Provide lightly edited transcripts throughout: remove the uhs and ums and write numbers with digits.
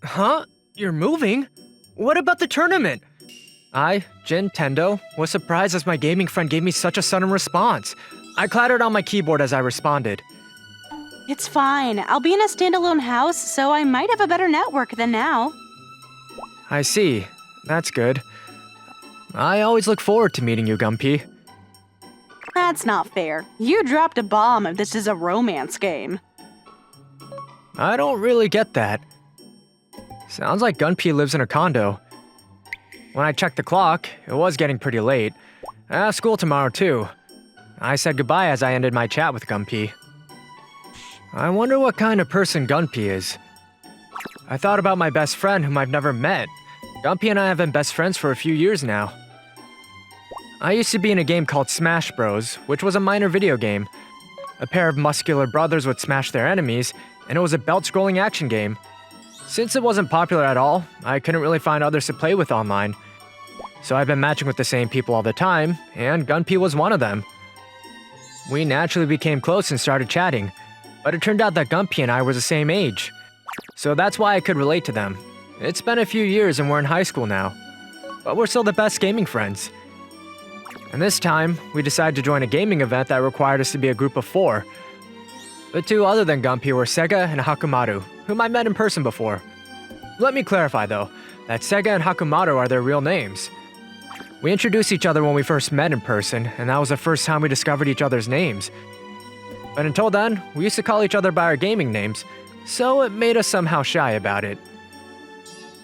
Huh? You're moving? What about the tournament? I, Jin Tendo, was surprised as my gaming friend gave me such a sudden response. I clattered on my keyboard as I responded. It's fine. I'll be in a standalone house, so I might have a better network than now. I see. That's good. I always look forward to meeting you, Gumpy. That's not fair. You dropped a bomb if this is a romance game. I don't really get that. Sounds like Gumpy lives in a condo. When I checked the clock, it was getting pretty late. I have school tomorrow too. I said goodbye as I ended my chat with Gumpy. I wonder what kind of person Gumpy is. I thought about my best friend whom I've never met. Gumpy and I have been best friends for a few years now. I used to be in a game called Smash Bros, which was a minor video game. A pair of muscular brothers would smash their enemies, and it was a belt-scrolling action game. Since it wasn't popular at all, I couldn't really find others to play with online. So I've been matching with the same people all the time, and Gumpy was one of them. We naturally became close and started chatting, but it turned out that Gumpy and I were the same age. So that's why I could relate to them. It's been a few years and we're in high school now, but we're still the best gaming friends. And this time, we decided to join a gaming event that required us to be a group of 4. The two other than Gumpy were Sega and Hakumaru, whom I met in person before. Let me clarify though, that Sega and Hakumaru are their real names. We introduced each other when we first met in person, and that was the first time we discovered each other's names. But until then, we used to call each other by our gaming names, so it made us somehow shy about it.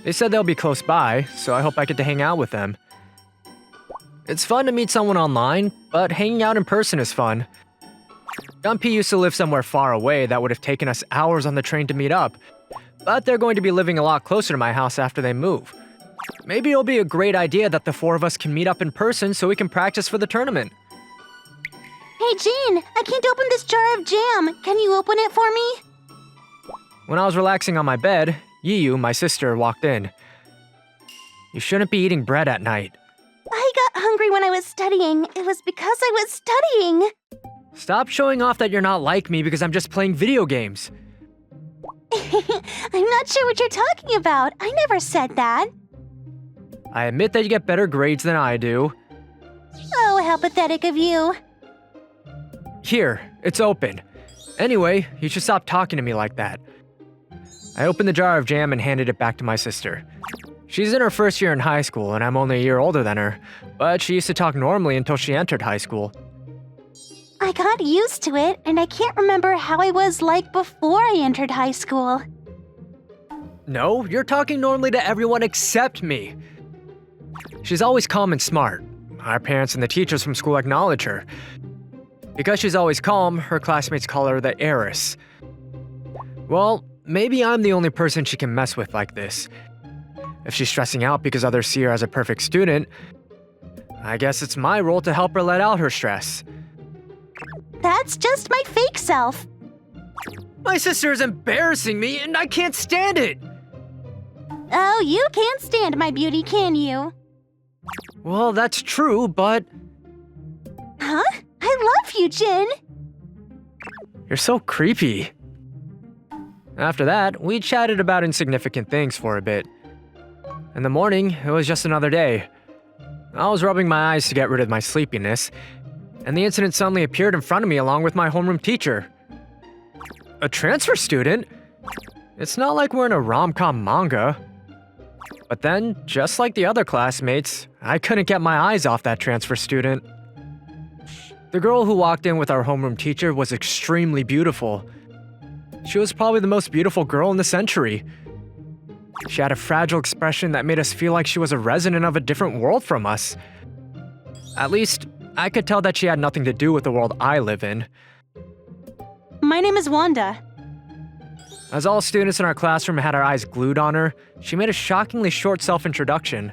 They said they'll be close by, so I hope I get to hang out with them. It's fun to meet someone online, but hanging out in person is fun. Gumpy used to live somewhere far away that would have taken us hours on the train to meet up, but they're going to be living a lot closer to my house after they move. Maybe it'll be a great idea that the 4 of us can meet up in person so we can practice for the tournament. Hey, Jin, I can't open this jar of jam. Can you open it for me? When I was relaxing on my bed, Yiyu, my sister, walked in. You shouldn't be eating bread at night. I got hungry when I was studying. It was because I was studying. Stop showing off that you're not like me because I'm just playing video games. I'm not sure what you're talking about. I never said that. I admit that you get better grades than I do. Oh, how pathetic of you. Here, it's open. Anyway, you should stop talking to me like that. I opened the jar of jam and handed it back to my sister. She's in her first year in high school and I'm only a year older than her, but she used to talk normally until she entered high school. I got used to it, and I can't remember how I was like before I entered high school. No, you're talking normally to everyone except me. She's always calm and smart. Our parents and the teachers from school acknowledge her. Because she's always calm, her classmates call her the heiress. Well, maybe I'm the only person she can mess with like this. If she's stressing out because others see her as a perfect student, I guess it's my role to help her let out her stress. That's just my fake self. My sister is embarrassing me and I can't stand it! Oh, you can't stand my beauty, can you? Well, that's true, but... Huh? I love you, Jin. You're so creepy. After that, we chatted about insignificant things for a bit. In the morning, it was just another day. I was rubbing my eyes to get rid of my sleepiness, and the incident suddenly appeared in front of me along with my homeroom teacher. A transfer student? It's not like we're in a RomCom manga. But then, just like the other classmates, I couldn't get my eyes off that transfer student. The girl who walked in with our homeroom teacher was extremely beautiful. She was probably the most beautiful girl in the century. She had a fragile expression that made us feel like she was a resident of a different world from us. At least, I could tell that she had nothing to do with the world I live in. My name is Wanda. As all students in our classroom had our eyes glued on her, she made a shockingly short self-introduction.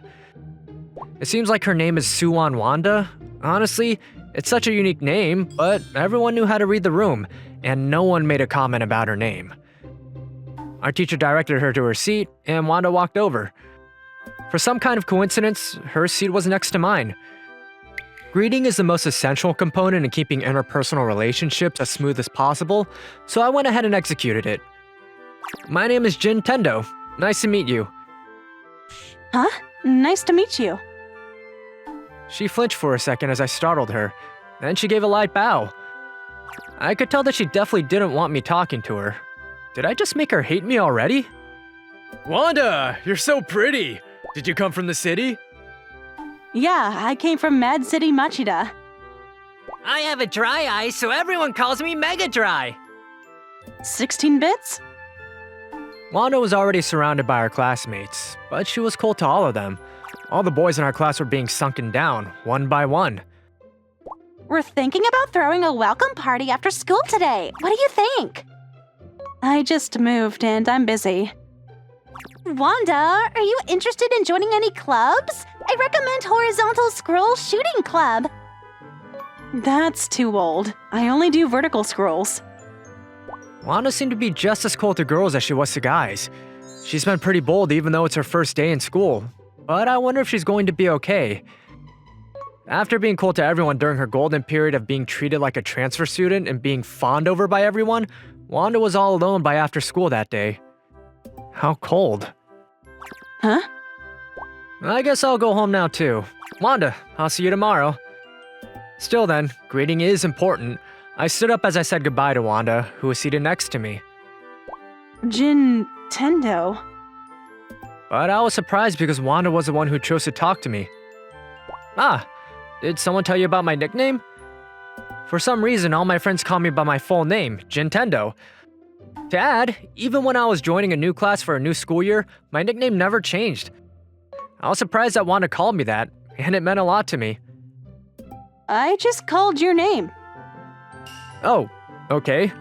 It seems like her name is Suwon Wanda. Honestly, it's such a unique name, but everyone knew how to read the room, and no one made a comment about her name. Our teacher directed her to her seat, and Wanda walked over. For some kind of coincidence, her seat was next to mine. Greeting is the most essential component in keeping interpersonal relationships as smooth as possible, so I went ahead and executed it. My name is Jin Tendo. Nice to meet you. Huh? Nice to meet you. She flinched for a second as I startled her. Then she gave a light bow. I could tell that she definitely didn't want me talking to her. Did I just make her hate me already? Wanda, you're so pretty. Did you come from the city? Yeah, I came from Mad City Machida. I have a dry eye, so everyone calls me Mega Dry. 16 bits? Wanda was already surrounded by her classmates, but she was cool to all of them. All the boys in our class were being sunken down, one by one. We're thinking about throwing a welcome party after school today. What do you think? I just moved and I'm busy. Wanda, are you interested in joining any clubs? I recommend Horizontal Scroll Shooting Club. That's too old. I only do vertical scrolls. Wanda seemed to be just as cool to girls as she was to guys. She's been pretty bold even though it's her first day in school, but I wonder if she's going to be okay. After being cool to everyone during her golden period of being treated like a transfer student and being fawned over by everyone, Wanda was all alone by after school that day. How cold. Huh? I guess I'll go home now too. Wanda, I'll see you tomorrow. Still then, greeting is important. I stood up as I said goodbye to Wanda, who was seated next to me. Tendo. But I was surprised because Wanda was the one who chose to talk to me. Ah, did someone tell you about my nickname? For some reason, all my friends call me by my full name, Jintendo. To add, even when I was joining a new class for a new school year, my nickname never changed. I was surprised that Wanda called me that, and it meant a lot to me. I just called your name. Oh, okay.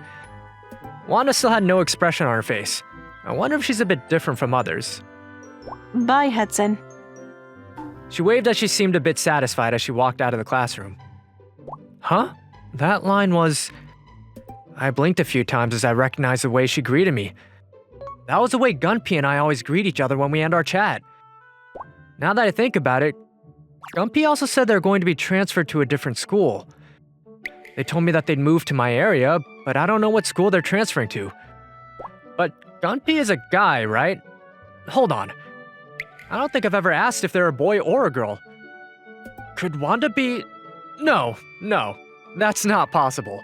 Wanda still had no expression on her face. I wonder if she's a bit different from others. Bye, Hudson. She waved as she seemed a bit satisfied as she walked out of the classroom. Huh? That line was... I blinked a few times as I recognized the way she greeted me. That was the way Gumpy and I always greet each other when we end our chat. Now that I think about it, Gumpy also said they're going to be transferred to a different school. They told me that they'd move to my area, but I don't know what school they're transferring to. But Gumpy is a guy, right? Hold on. I don't think I've ever asked if they're a boy or a girl. Could Wanda be... No, that's not possible.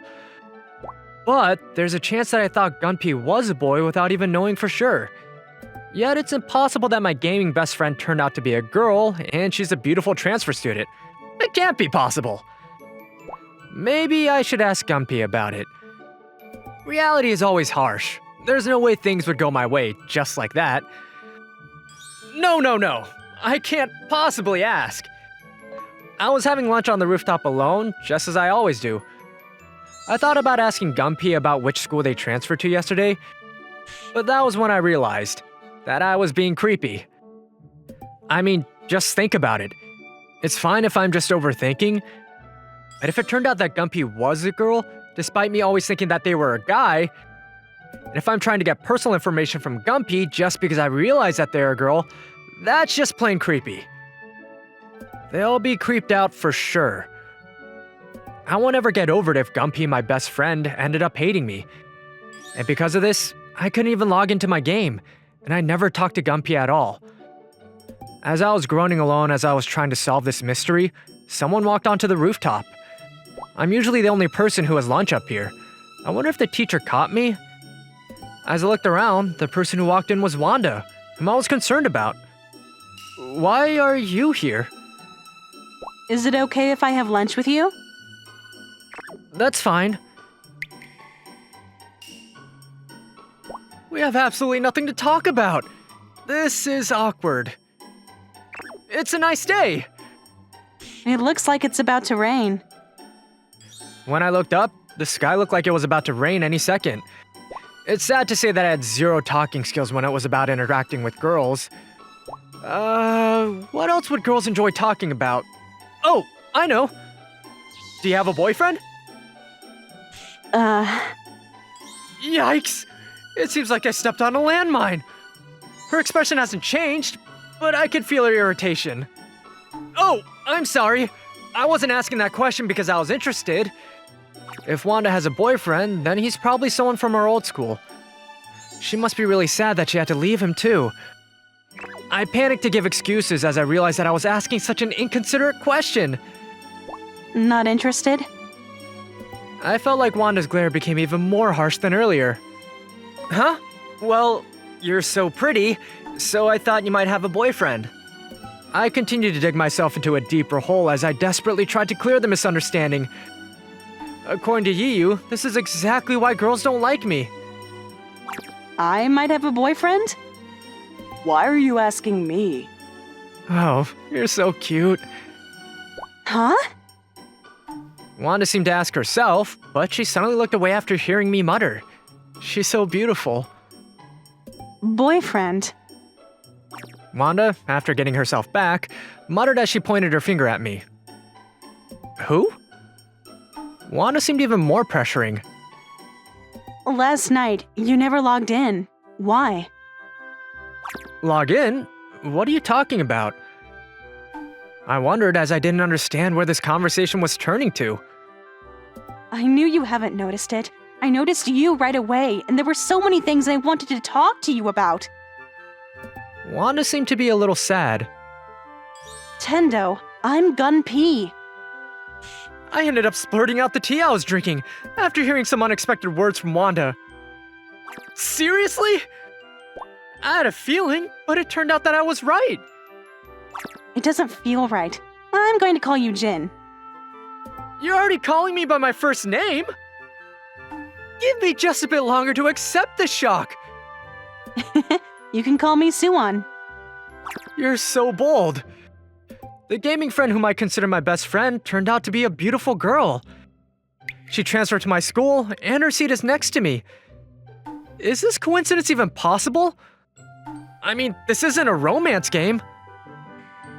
But there's a chance that I thought Gumpy was a boy without even knowing for sure. Yet it's impossible that my gaming best friend turned out to be a girl and she's a beautiful transfer student. It can't be possible. Maybe I should ask Gumpy about it. Reality is always harsh. There's no way things would go my way just like that. No. I can't possibly ask. I was having lunch on the rooftop alone, just as I always do. I thought about asking Gumpy about which school they transferred to yesterday, but that was when I realized that I was being creepy. I mean, just think about it. It's fine if I'm just overthinking, but if it turned out that Gumpy was a girl, despite me always thinking that they were a guy, and if I'm trying to get personal information from Gumpy just because I realize that they're a girl, that's just plain creepy. They'll be creeped out for sure. I won't ever get over it if Gumpy, my best friend, ended up hating me. And because of this, I couldn't even log into my game, and I never talked to Gumpy at all. As I was groaning alone as I was trying to solve this mystery, someone walked onto the rooftop. I'm usually the only person who has lunch up here. I wonder if the teacher caught me? As I looked around, the person who walked in was Wanda, whom I was concerned about. Why are you here? Is it okay if I have lunch with you? That's fine. We have absolutely nothing to talk about. This is awkward. It's a nice day. It looks like it's about to rain. When I looked up, the sky looked like it was about to rain any second. It's sad to say that I had zero talking skills when it was about interacting with girls. What else would girls enjoy talking about? Oh, I know. Do you have a boyfriend? Yikes! It seems like I stepped on a landmine. Her expression hasn't changed, but I could feel her irritation. Oh, I'm sorry. I wasn't asking that question because I was interested. If Wanda has a boyfriend, then he's probably someone from our old school. She must be really sad that she had to leave him too. I panicked to give excuses as I realized that I was asking such an inconsiderate question. Not interested? I felt like Wanda's glare became even more harsh than earlier. Huh? Well, you're so pretty, so I thought you might have a boyfriend. I continued to dig myself into a deeper hole as I desperately tried to clear the misunderstanding. According to Yiyu, this is exactly why girls don't like me. I might have a boyfriend? Why are you asking me? Oh, you're so cute. Huh? Wanda seemed to ask herself, but she suddenly looked away after hearing me mutter. She's so beautiful. Boyfriend. Wanda, after getting herself back, muttered as she pointed her finger at me. Who? Wanda seemed even more pressuring. Last night, you never logged in. Why? Log in? What are you talking about? I wondered as I didn't understand where this conversation was turning to. I knew you haven't noticed it. I noticed you right away, and there were so many things I wanted to talk to you about. Wanda seemed to be a little sad. Tendo, I'm Gumpy. I ended up splurting out the tea I was drinking after hearing some unexpected words from Wanda. Seriously? I had a feeling, but it turned out that I was right. It doesn't feel right. I'm going to call you Jin. You're already calling me by my first name? Give me just a bit longer to accept the shock. You can call me Suwon. You're so bold. The gaming friend whom I consider my best friend turned out to be a beautiful girl. She transferred to my school, and her seat is next to me. Is this coincidence even possible? I mean, this isn't a romance game.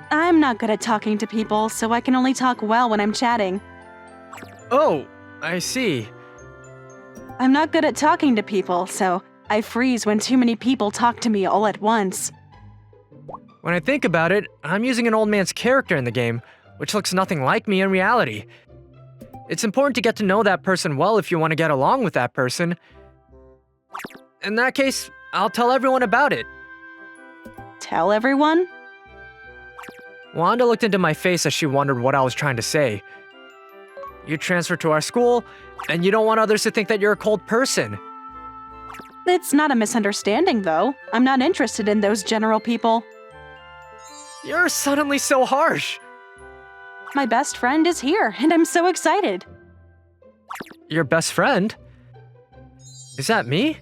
I'm not good at talking to people, so I can only talk well when I'm chatting. Oh, I see. I'm not good at talking to people, so I freeze when too many people talk to me all at once. When I think about it, I'm using an old man's character in the game, which looks nothing like me in reality. It's important to get to know that person well if you want to get along with that person. In that case, I'll tell everyone about it. Tell everyone? Wanda looked into my face as she wondered what I was trying to say. You transferred to our school, and you don't want others to think that you're a cold person. It's not a misunderstanding, though. I'm not interested in those general people. You're suddenly so harsh. My best friend is here, and I'm so excited. Your best friend? Is that me?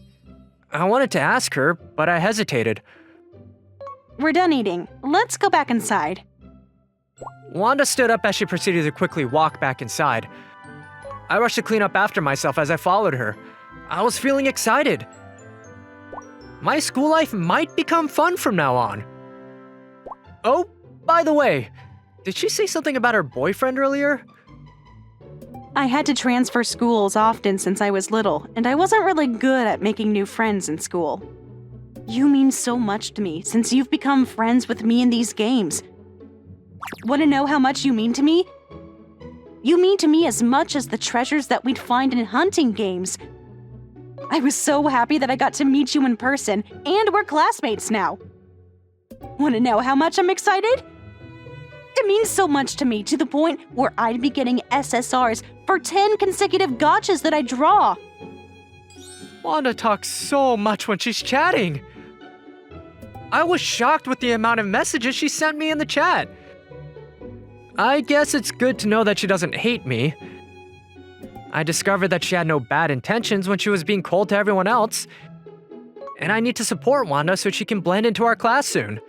I wanted to ask her, but I hesitated. We're done eating. Let's go back inside. Wanda stood up as she proceeded to quickly walk back inside. I rushed to clean up after myself as I followed her. I was feeling excited. My school life might become fun from now on. Oh, by the way, did she say something about her boyfriend earlier? I had to transfer schools often since I was little, and I wasn't really good at making new friends in school. You mean so much to me since you've become friends with me in these games. Want to know how much you mean to me? You mean to me as much as the treasures that we'd find in hunting games. I was so happy that I got to meet you in person, and we're classmates now. Want to know how much I'm excited? It means so much to me to the point where I'd be getting SSRs for 10 consecutive gotchas that I draw. Wanda talks so much when she's chatting. I was shocked with the amount of messages she sent me in the chat. I guess it's good to know that she doesn't hate me. I discovered that she had no bad intentions when she was being cold to everyone else. And I need to support Wanda so she can blend into our class soon.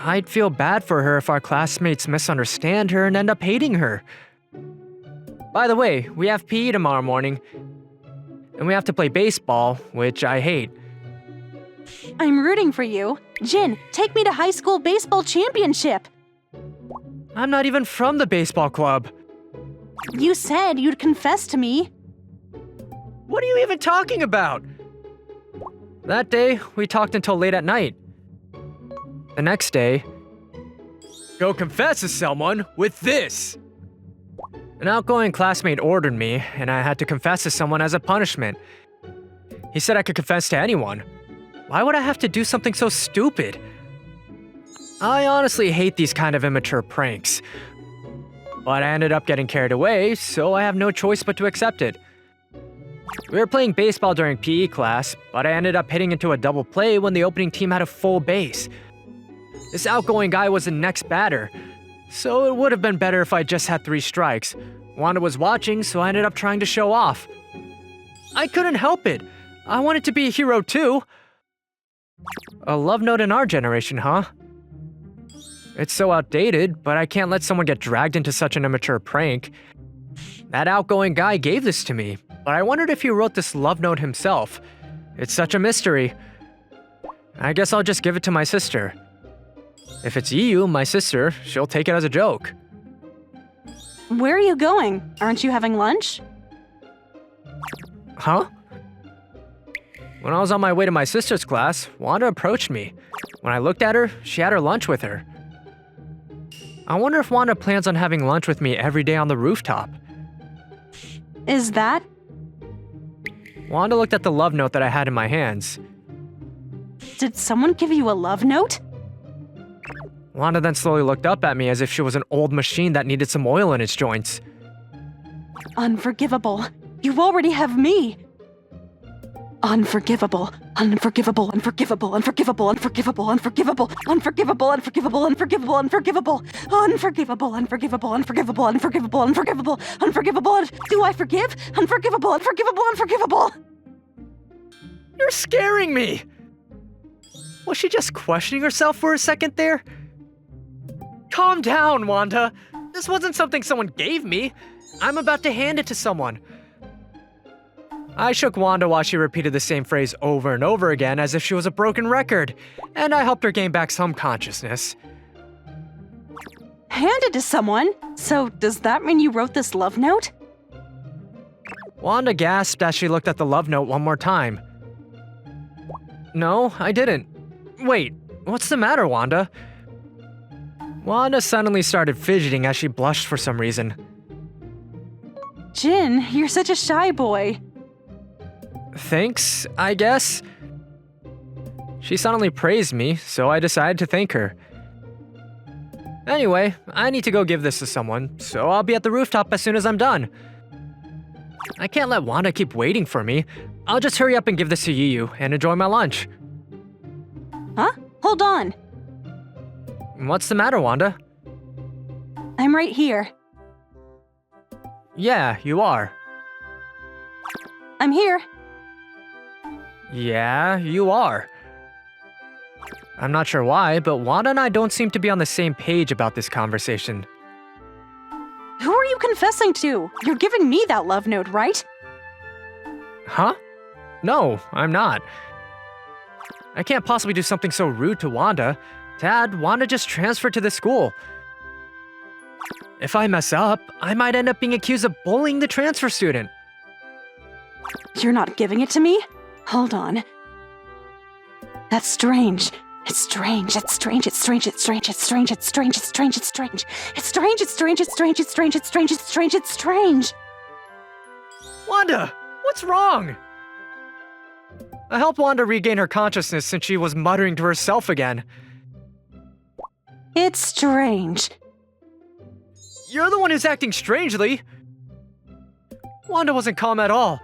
I'd feel bad for her if our classmates misunderstand her and end up hating her. By the way, we have PE tomorrow morning. And we have to play baseball, which I hate. I'm rooting for you. Jin, take me to high school baseball championship. I'm not even from the baseball club. You said you'd confess to me. What are you even talking about? That day, we talked until late at night. The next day, go confess to someone with this. An outgoing classmate ordered me, and I had to confess to someone as a punishment. He said I could confess to anyone. Why would I have to do something so stupid? I honestly hate these kind of immature pranks. But I ended up getting carried away, so I have no choice but to accept it. We were playing baseball during PE class, but I ended up hitting into a double play when the opening team had a full base. This outgoing guy was the next batter, so it would have been better if I just had 3 strikes. Wanda was watching, so I ended up trying to show off. I couldn't help it. I wanted to be a hero too. A love note in our generation, huh? It's so outdated, but I can't let someone get dragged into such an immature prank. That outgoing guy gave this to me, but I wondered if he wrote this love note himself. It's such a mystery. I guess I'll just give it to my sister. If it's Iyu, my sister, she'll take it as a joke. Where are you going? Aren't you having lunch? Huh? When I was on my way to my sister's class, Wanda approached me. When I looked at her, she had her lunch with her. I wonder if Wanda plans on having lunch with me every day on the rooftop. Is that? Wanda looked at the love note that I had in my hands. Did someone give you a love note? Wanda then slowly looked up at me as if she was an old machine that needed some oil in its joints. Unforgivable. You already have me. Unforgivable. Unforgivable. Unforgivable. Unforgivable. Unforgivable. Unforgivable. Unforgivable. Unforgivable. Unforgivable. Unforgivable. Unforgivable. Unforgivable. Unforgivable. Unforgivable. Unforgivable. Unforgivable. Do I forgive? Unforgivable. Unforgivable. Unforgivable. You're scaring me! Was she just questioning herself for a second there? Calm down, Wanda. This wasn't something someone gave me. I'm about to hand it to someone. I shook Wanda while she repeated the same phrase over and over again as if she was a broken record, and I helped her gain back some consciousness. Hand it to someone? So, does that mean you wrote this love note? Wanda gasped as she looked at the love note one more time. No, I didn't. Wait, what's the matter, Wanda? Wanda suddenly started fidgeting as she blushed for some reason. Jin, you're such a shy boy. Thanks, I guess. She suddenly praised me, so I decided to thank her. Anyway, I need to go give this to someone, so I'll be at the rooftop as soon as I'm done. I can't let Wanda keep waiting for me. I'll just hurry up and give this to Iyu and enjoy my lunch. Huh? Hold on. What's the matter, Wanda? I'm right here. Yeah, you are. I'm here. Yeah, you are. I'm not sure why, but Wanda and I don't seem to be on the same page about this conversation. Who are you confessing to? You're giving me that love note, right? Huh? No, I'm not. I can't possibly do something so rude to Wanda. Dad, Wanda just transferred to this school. If I mess up, I might end up being accused of bullying the transfer student. You're not giving it to me? Hold on. That's strange. It's strange. It's strange. It's strange. It's strange. It's strange. It's strange. It's strange. It's strange. It's strange. It's strange. It's strange. It's strange. It's strange. It's strange. It's strange. Wanda, what's wrong? I helped Wanda regain her consciousness since she was muttering to herself again. It's strange. You're the one who's acting strangely. Wanda wasn't calm at all.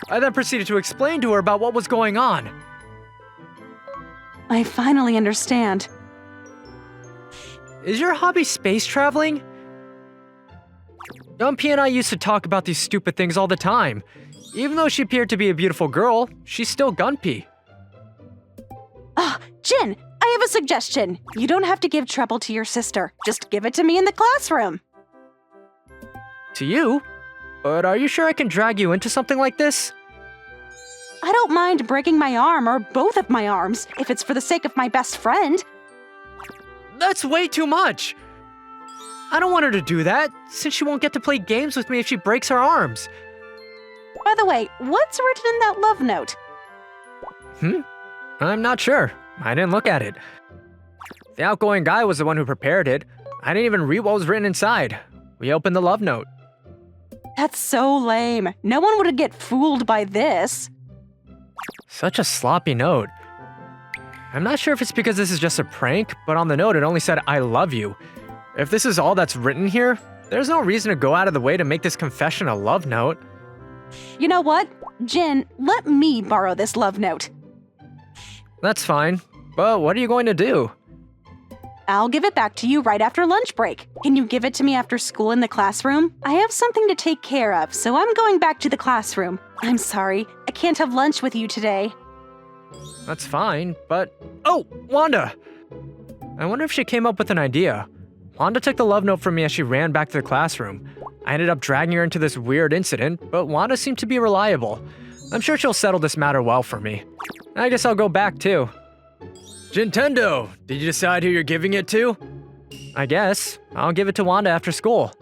I then proceeded to explain to her about what was going on. I finally understand. Is your hobby space traveling? Gumpy and I used to talk about these stupid things all the time. Even though she appeared to be a beautiful girl, she's still Gumpy. Jin, I have a suggestion. You don't have to give trouble to your sister. Just give it to me in the classroom. To you? But are you sure I can drag you into something like this? I don't mind breaking my arm or both of my arms if it's for the sake of my best friend. That's way too much. I don't want her to do that, since she won't get to play games with me if she breaks her arms. By the way, what's written in that love note? I'm not sure. I didn't look at it. The outgoing guy was the one who prepared it. I didn't even read what was written inside. We opened the love note. That's so lame. No one would get fooled by this. Such a sloppy note. I'm not sure if it's because this is just a prank, but on the note it only said, I love you. If this is all that's written here, there's no reason to go out of the way to make this confession a love note. You know what? Jin, let me borrow this love note. That's fine, but what are you going to do? I'll give it back to you right after lunch break. Can you give it to me after school in the classroom? I have something to take care of, so I'm going back to the classroom. I'm sorry, I can't have lunch with you today. That's fine, but... Oh, Wanda! I wonder if she came up with an idea. Wanda took the love note from me as she ran back to the classroom. I ended up dragging her into this weird incident, but Wanda seemed to be reliable. I'm sure she'll settle this matter well for me. I guess I'll go back too. Nintendo, did you decide who you're giving it to? I guess. I'll give it to Wanda after school.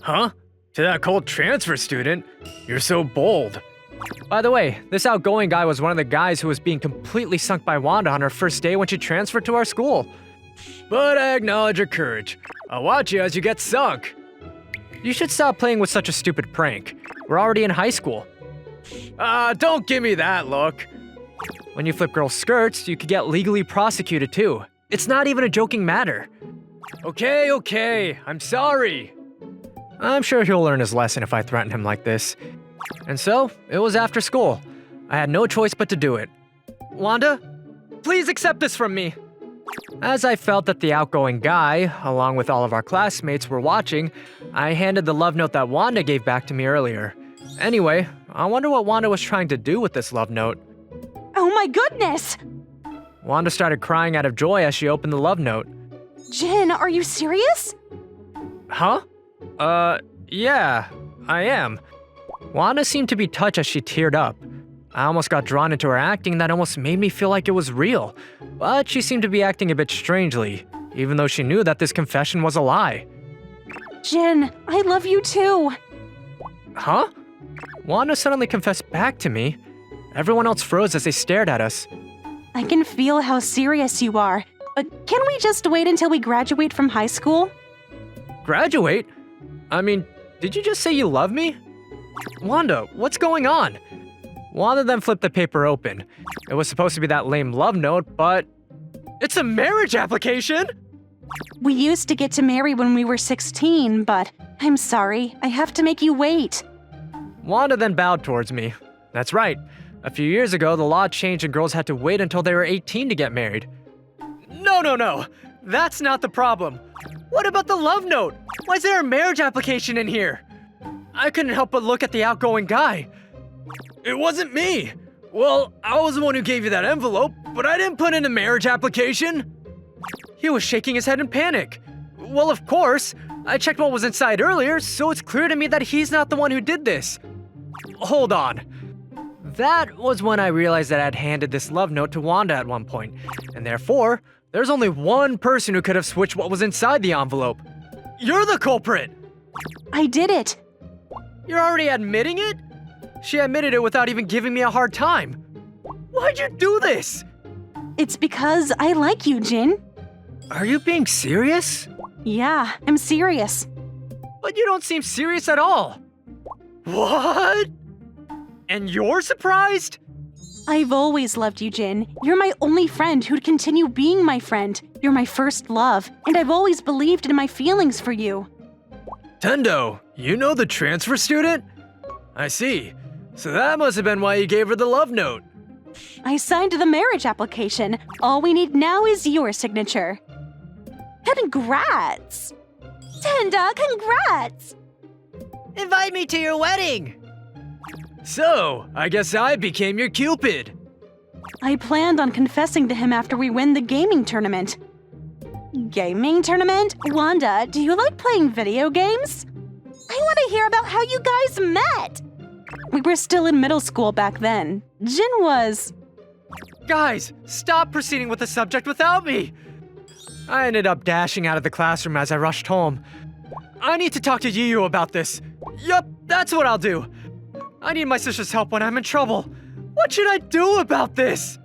Huh? To that cold transfer student? You're so bold. By the way, this outgoing guy was one of the guys who was being completely sunk by Wanda on her first day when she transferred to our school. But I acknowledge your courage. I'll watch you as you get sunk. You should stop playing with such a stupid prank. We're already in high school. Don't give me that look. When you flip girls' skirts, you could get legally prosecuted too. It's not even a joking matter. Okay, I'm sorry. I'm sure he'll learn his lesson if I threaten him like this. And so, it was after school. I had no choice but to do it. Wanda, please accept this from me. As I felt that the outgoing guy, along with all of our classmates, were watching, I handed the love note that Wanda gave back to me earlier. Anyway, I wonder what Wanda was trying to do with this love note. Oh my goodness! Wanda started crying out of joy as she opened the love note. Jin, are you serious? Huh? Yeah, I am. Wanda seemed to be touched as she teared up. I almost got drawn into her acting that almost made me feel like it was real. But she seemed to be acting a bit strangely, even though she knew that this confession was a lie. Jin, I love you too. Huh? Wanda suddenly confessed back to me. Everyone else froze as they stared at us. I can feel how serious you are, but can we just wait until we graduate from high school? Graduate? I mean, did you just say you love me? Wanda, what's going on? Wanda then flipped the paper open. It was supposed to be that lame love note, but... It's a marriage application! We used to get to marry when we were 16, but I'm sorry, I have to make you wait. Wanda then bowed towards me. That's right. A few years ago, the law changed and girls had to wait until they were 18 to get married. No. That's not the problem. What about the love note? Why is there a marriage application in here? I couldn't help but look at the outgoing guy. It wasn't me. Well, I was the one who gave you that envelope, but I didn't put in a marriage application. He was shaking his head in panic. Well, of course. I checked what was inside earlier, so it's clear to me that he's not the one who did this. Hold on. That was when I realized that I'd handed this love note to Wanda at one point, and therefore, there's only one person who could have switched what was inside the envelope. You're the culprit! I did it. You're already admitting it? She admitted it without even giving me a hard time. Why'd you do this? It's because I like you, Jin. Are you being serious? Yeah, I'm serious. But you don't seem serious at all. What? And you're surprised? I've always loved you, Jin. You're my only friend who'd continue being my friend. You're my first love, and I've always believed in my feelings for you. Tendo, you know the transfer student? I see. So that must have been why you gave her the love note. I signed the marriage application. All we need now is your signature. Congrats! Tenda, congrats! Invite me to your wedding! So, I guess I became your Cupid. I planned on confessing to him after we win the gaming tournament. Gaming tournament? Wanda, do you like playing video games? I want to hear about how you guys met! We were still in middle school back then. Jin was... Guys, stop proceeding with the subject without me! I ended up dashing out of the classroom as I rushed home. I need to talk to Yu about this. Yup, that's what I'll do. I need my sister's help when I'm in trouble. What should I do about this?